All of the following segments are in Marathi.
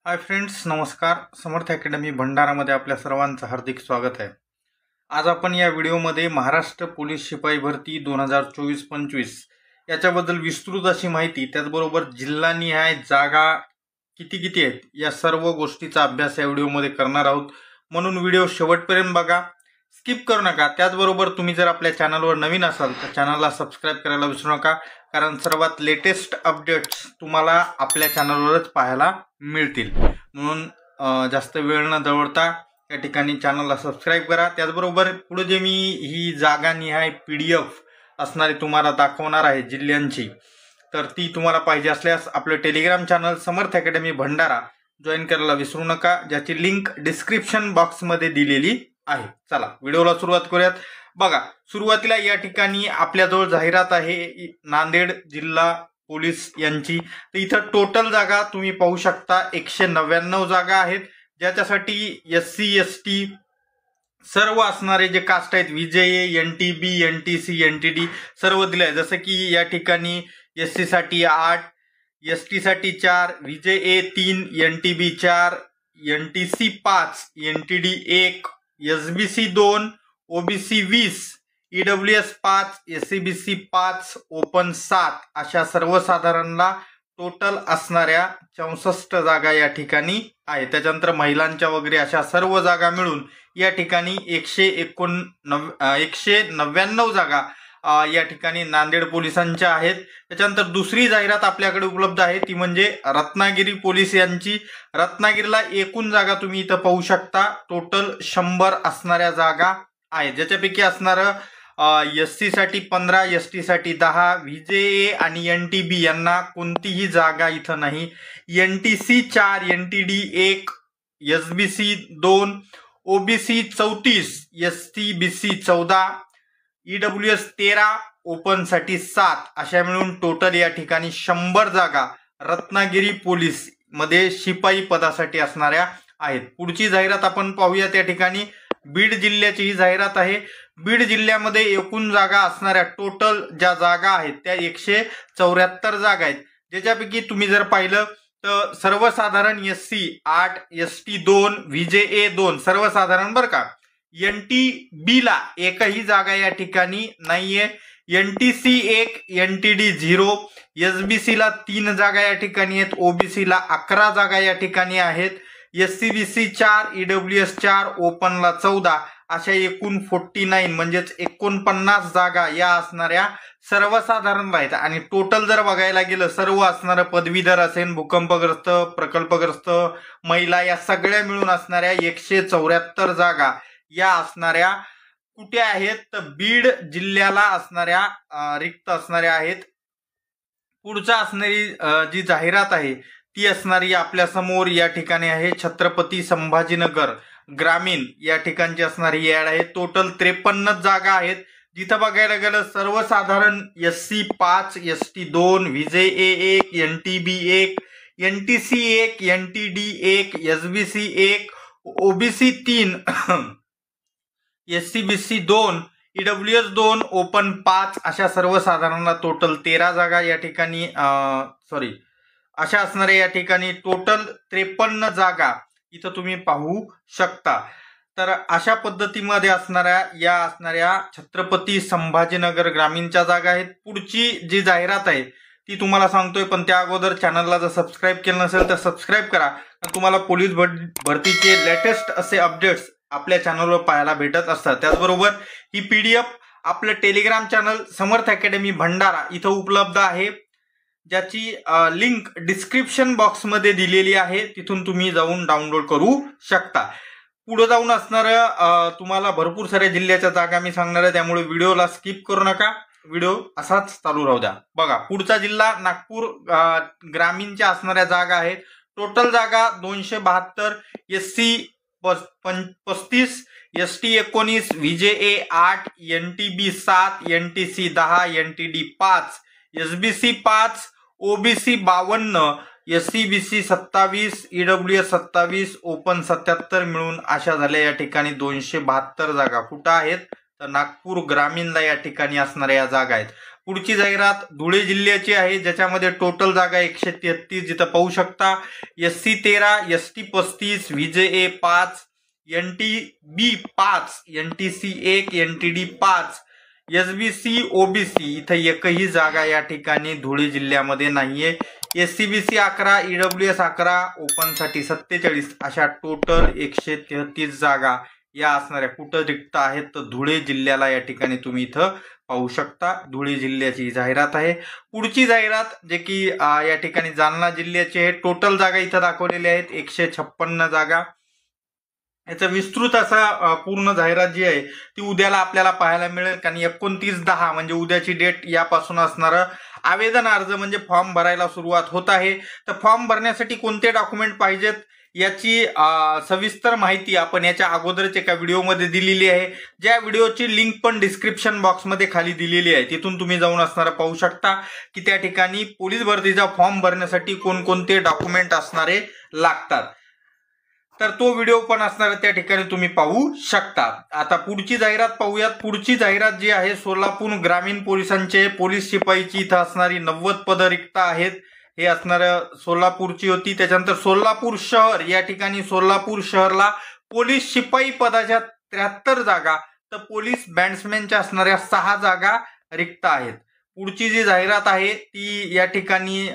हाय फ्रेंड्स, नमस्कार. समर्थ अकॅडमी भंडारामध्ये आपल्या सर्वांचं हार्दिक स्वागत आहे. आज आपण या व्हिडिओमध्ये महाराष्ट्र पोलीस शिपाई भरती 2024-25 याच्याबद्दल विस्तृत अशी माहिती, त्याचबरोबर जिल्हानिहाय जागा किती आहेत या सर्व गोष्टीचा अभ्यास या व्हिडिओमध्ये करणार आहोत. म्हणून व्हिडिओ शेवटपर्यंत बघा, स्किप करू नका. त्याचबरोबर तुम्ही जर आपल्या चॅनलवर नवीन असाल तर चॅनलला सबस्क्राईब करायला विसरू नका, कारण सर्वात लेटेस्ट अपडेट्स तुम्हाला आपल्या चॅनलवरच पाहायला मिळतील. म्हणून जास्त वेळ न दवडता या ठिकाणी चॅनलला सबस्क्राईब करा. त्याचबरोबर पुढे जे मी ही जागानिहाय PDF असणारी तुम्हाला दाखवणार आहे जिल्ह्यांची, तर ती तुम्हाला पाहिजे असल्यास आपलं टेलिग्राम चॅनल समर्थ अकॅडमी भंडारा जॉईन करायला विसरू नका, ज्याची लिंक डिस्क्रिप्शन बॉक्समध्ये दिलेली आहे. चला व्हिडिओला सुरुवात करूयात. बघा, सुरुवातीला या ठिकाणी आपल्याजवळ जाहिरात आहे नांदेड जिल्हा पोलीस यांची. तर इथं टोटल जागा तुम्ही पाहू शकता 199 जागा आहेत, ज्याच्यासाठी SC ST सर्व असणारे जे कास्ट आहेत VJA NTB NTC NTD सर्व दिले आहे. जसं की या ठिकाणी SC साठी 8, ST साठी 4, VJA 3, NTB 4, NTC 5, NTD 1, SBC 2, OBC 20, EWS 5, SCBC 5, open 7 अशा सर्वसाधारणला टोटल असणाऱ्या 64 जागा या ठिकाणी आहे. त्याच्यानंतर महिलांच्या वगैरे अशा सर्व जागा मिळून या ठिकाणी 199 जागा या ठिकाणी नांदेड पोलिसांच्या आहेत. त्याच्यानंतर दुसरी जाहिरात आपल्याकडे उपलब्ध आहे ती म्हणजे रत्नागिरी पोलीस यांची. रत्नागिरीला एकूण जागा तुम्ही इथं पाहू शकता, टोटल 100 असणाऱ्या जागा आहेत, ज्याच्यापैकी असणारं SC साठी 15, ST साठी 10, VJA आणि NTB यांना कोणतीही जागा इथं नाही. NTC 4, NTD 1, SBC 2, OBC 34, SCBC 14, EWS 13, open साठी 7 अशा मिळून टोटल या ठिकाणी 100 जागा रत्नागिरी पोलीस मध्ये शिपाई पदासाठी असणाऱ्या आहेत. पुढची जाहिरात आपण पाहूया. त्या ठिकाणी बीड जिल्ह्याची ही जाहिरात आहे. बीड जिल्ह्यामध्ये एकूण जागा असणाऱ्या टोटल ज्या जागा आहेत त्या 174 जागा आहेत, ज्याच्यापैकी तुम्ही जर पाहिलं तर सर्वसाधारण SC 8, ST 2, VJA 2 सर्वसाधारण बरं का. NTB ला एकही जागा या ठिकाणी नाहीये. NTC 1, NTD 0, SBC ला 3 जागा या ठिकाणी आहेत, OBC ला 11 जागा या ठिकाणी आहेत, SCBC 4, EWS 4, ओपनला 14 अशा एकूण 49 म्हणजेच 49 जागा या असणाऱ्या सर्वसाधारण आहेत. आणि टोटल जर बघायला गेलं सर्व असणारं पदवीधर असेल, भूकंपग्रस्त, प्रकल्पग्रस्त, महिला या सगळ्या मिळून असणाऱ्या 174 जागा या असणाऱ्या कुठे आहेत तर बीड जिल्ह्याला असणाऱ्या रिक्त असणाऱ्या आहेत. पुढचा असणारी जी जाहिरात आहे ती असणारी आपल्या समोर या ठिकाणी आहे छत्रपती संभाजीनगर ग्रामीण या ठिकाणची असणारी ऍड आहे. टोटल 53 जागा आहेत, जिथं बघायला गेलं सर्वसाधारण SC 5, ST 2, VJA 1, NTB 1, NTC 1, NTD 1, SBC 1, OBC 3, SCBC 2, EWS 2, open 5 अशा सर्वसाधारणला टोटल 13 जागा या ठिकाणी अशा असणाऱ्या या ठिकाणी टोटल 53 जागा इथं तुम्ही पाहू शकता. तर अशा पद्धतीमध्ये असणाऱ्या छत्रपती संभाजीनगर ग्रामीणच्या जागा आहेत. पुढची जी जाहिरात आहे ती तुम्हाला सांगतोय, पण त्या अगोदर चॅनलला जर सबस्क्राईब केलं नसेल तर सबस्क्राईब करा, तुम्हाला पोलीस भरतीचे लेटेस्ट असे अपडेट्स आपल्या चॅनलवर पाहायला भेटत असतात. त्याचबरोबर ही PDF आपलं टेलिग्राम चॅनल समर्थ अकॅडमी भंडारा इथं उपलब्ध आहे, ज्याची लिंक डिस्क्रिप्शन बॉक्समध्ये दिलेली आहे, तिथून तुम्ही जाऊन डाउनलोड करू शकता. पुढे जाऊन असणारं तुम्हाला भरपूर साऱ्या जिल्ह्याच्या जागा मी सांगणार आहे, त्यामुळे व्हिडिओला स्किप करू नका, व्हिडिओ असाच चालू राहू द्या. बघा, पुढचा जिल्हा नागपूर ग्रामीणच्या असणाऱ्या जागा आहेत. टोटल जागा 272, SC 35, ST 19, VJA 8, NTB 7, NTC 10, NTD 5, SBC 5, OBC 52, SCBC 27, EWS 27, open 77 मिळून अशा झाल्या या ठिकाणी 272 जागा कुठं आहेत तर नागपूर ग्रामीणला या ठिकाणी असणाऱ्या या जागा आहेत. पुढची जाहिरात धुळे जिल्ह्याची आहे, ज्याच्यामध्ये टोटल जागा 133 जिथं पाहू शकता. SC 13, ST 35, VJA 5, NTB 5, NTC 1, NTD 5, SBC OBC इथं एकही जागा या ठिकाणी धुळे जिल्ह्यामध्ये नाहीये. SCBC 11, EWS 11, ओपनसाठी 47 अशा टोटल 133 जागा या असणाऱ्या कुठं रिक्त आहेत तर धुळे जिल्ह्याला या ठिकाणी तुम्ही इथं पाहू शकता. धुळे जिल्ह्याची जाहिरात आहे. पुढची जाहिरात जे की या ठिकाणी जालना जिल्ह्याची आहे. टोटल जागा इथं दाखवलेल्या आहेत 156 जागा. याचं विस्तृत असा पूर्ण जाहिरात जी आहे ती उद्याला आपल्याला पाहायला मिळेल, कारण 29/10 म्हणजे उद्याची डेट यापासून असणारं आवेदन अर्ज म्हणजे फॉर्म भरायला सुरुवात होत आहे. तर फॉर्म भरण्यासाठी कोणते डॉक्युमेंट पाहिजेत याची सविस्तर माहिती आपण याच्या अगोदरच एका व्हिडिओमध्ये दिलेली आहे, ज्या व्हिडिओची लिंक पण डिस्क्रिप्शन बॉक्समध्ये खाली दिलेली आहे. तिथून तुम्ही जाऊन असणारा पाहू शकता की त्या ठिकाणी पोलीस भरतीचा फॉर्म भरण्यासाठी कोणकोणते डॉक्युमेंट असणारे लागतात. तर तो व्हिडिओ पण असणार त्या ठिकाणी तुम्ही पाहू शकता. आता पुढची जाहिरात पाहूयात. पुढची जाहिरात जी आहे सोलापूर ग्रामीण पोलिसांचे पोलीस शिपाईची इथं असणारी 90 पदं रिक्त आहेत. हे असणार सोलापूरची होती. त्याच्यानंतर सोलापूर शहर या ठिकाणी सोलापूर शहरला पोलीस शिपाई पदाच्या 73 जागा तर पोलीस बॅट्समॅनच्या असणाऱ्या 6 जागा रिक्त आहेत. पुढची जी जाहिरात आहे ती या ठिकाणी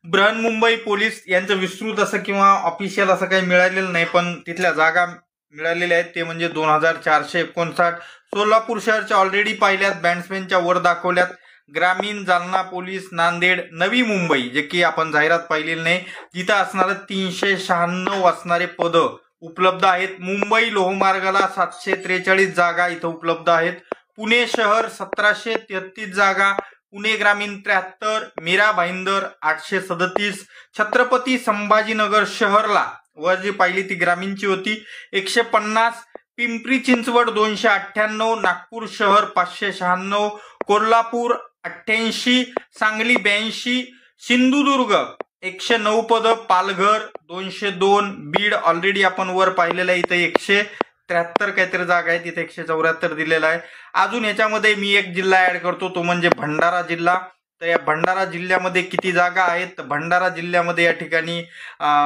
बृहन्मुंबई पोलीस यांचं विस्तृत असं किंवा ऑफिशियल असं काही मिळालेलं नाही, पण तिथल्या जागा मिळालेल्या आहेत ते म्हणजे 2459. सोलापूर शहरच्या ऑलरेडी पाहिल्यात, बॅट्समॅनच्या वर दाखवल्यात. ग्रामीण जालना पोलीस नांदेड नवी मुंबई जे की आपण जाहिरात पाहिलेली नाही, जिथं असणारं 396 असणारे पद उपलब्ध आहेत. मुंबई लोहमार्गाला 743 जागा इथं उपलब्ध आहेत. पुणे शहर 1733 जागा, पुणे ग्रामीण 73, मीरा भाईंदर 837, छत्रपती संभाजीनगर शहरला वर जी पाहिली ती ग्रामीणची होती 150, पिंपरी चिंचवड 298, नागपूर शहर 596, कोल्हापूर 88, सांगली 82, सिंधुदुर्ग 109 पद, पालघर 202, बीड ऑलरेडी आपण वर पाहिलेलं आहे इथं 173 काहीतरी जागा आहेत, इथे 174 दिलेला आहे. अजून याच्यामध्ये मी एक जिल्हा ऍड करतो तो म्हणजे भंडारा जिल्हा. तर या भंडारा जिल्ह्यामध्ये किती जागा आहेत तर भंडारा जिल्ह्यामध्ये या ठिकाणी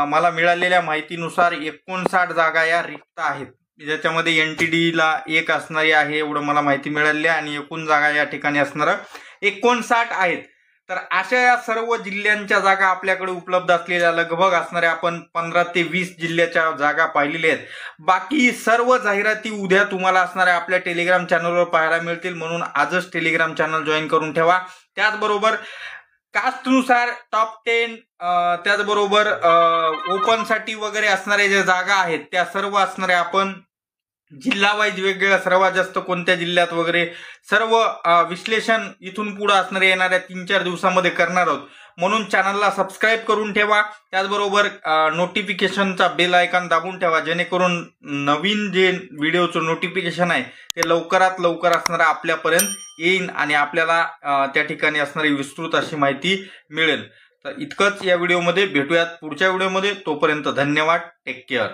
मला मिळालेल्या माहितीनुसार 59 जागा या रिक्त आहेत, ज्याच्यामध्ये NTDला 1 असणारी आहे एवढं मला माहिती मिळाली आहे आणि एकूण जागा या ठिकाणी असणार 59 आहेत. तर अशा या सर्व जिल्ह्यांच्या जागा आपल्याकडे उपलब्ध असलेल्या लगभग असणाऱ्या आपण 15 ते 20 जिल्ह्याच्या जागा पाहिलेल्या आहेत. बाकी सर्व जाहिराती उद्या तुम्हाला असणाऱ्या आपल्या टेलिग्राम चॅनलवर पाहायला मिळतील, म्हणून आजच टेलिग्राम चॅनल जॉईन करून ठेवा. त्याचबरोबर कास्टनुसार टॉप 10 त्याचबरोबर ओपनसाठी वगैरे असणाऱ्या ज्या जागा आहेत त्या सर्व असणाऱ्या आपण जिल्हा वाईज वेगवेगळ्या सर्वात जास्त कोणत्या जिल्ह्यात वगैरे सर्व विश्लेषण इथून पुढे असणारे येणाऱ्या 3-4 दिवसामध्ये करणार आहोत, म्हणून चॅनलला सबस्क्राईब करून ठेवा. त्याचबरोबर नोटिफिकेशनचा बेल आयकॉन दाबून ठेवा, जेणेकरून नवीन जे व्हिडिओचं नोटिफिकेशन आहे ते लवकरात लवकर असणारा आपल्यापर्यंत येईल आणि आपल्याला त्या ठिकाणी असणारी विस्तृत अशी माहिती मिळेल. तर इतकंच या व्हिडिओमध्ये. भेटूयात पुढच्या व्हिडिओमध्ये. तोपर्यंत धन्यवाद. Take care.